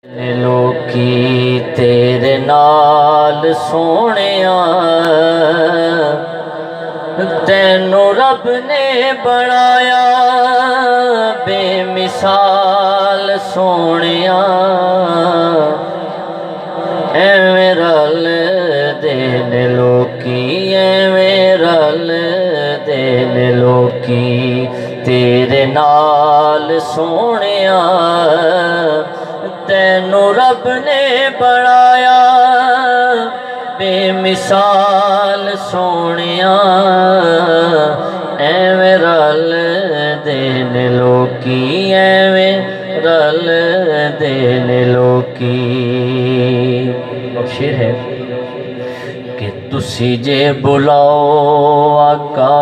लोकी तेरे नाल सोहणिया तैनू रब ने बनाया बेमिसाल सोहणिया एवें रल दे ने लोकी एवें रल दे ने लोकी तेरे नाल सोहणिया तैनू रब ने बनाया बेमिसाल सोहणिया एवें रल दे ने लोकी एवें रल दे ने लोकी। शेर है कि तुसी जे बुलाओ आका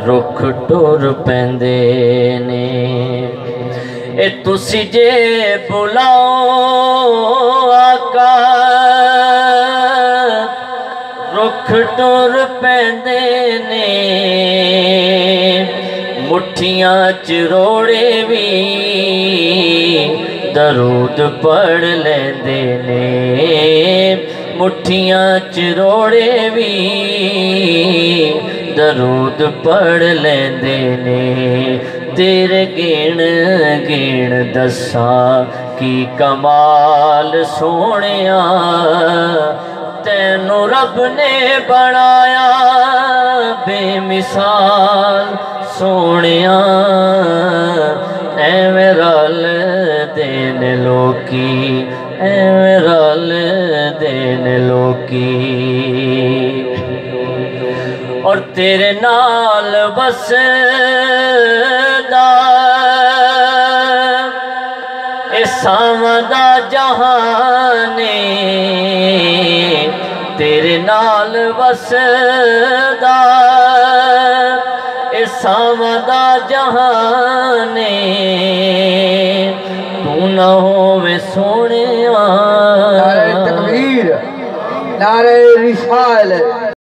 रुख टुर पैंदे ने ए तुसी जे बुलाओ आका रुख टुर पैंदे ने मुठियां च रोड़े भी दरूद पढ़ लेंदे ने मुठियां च रोड़े भी दरूद पढ़ लेंदे ने तेरे गिण गिण दसा की कमाल सोहणिया तैनू रब ने बनाया बेमिसाल सोहणिया एवें रल दे ने लोकी एवें रल दे ने लोकी। और तेरे नाल बसदा ए सावदा जहाने तेरे नाल बसदा ए सावदा जहाने तू न होवे सोहणिया। नारे तकबीर नारे रिसाल।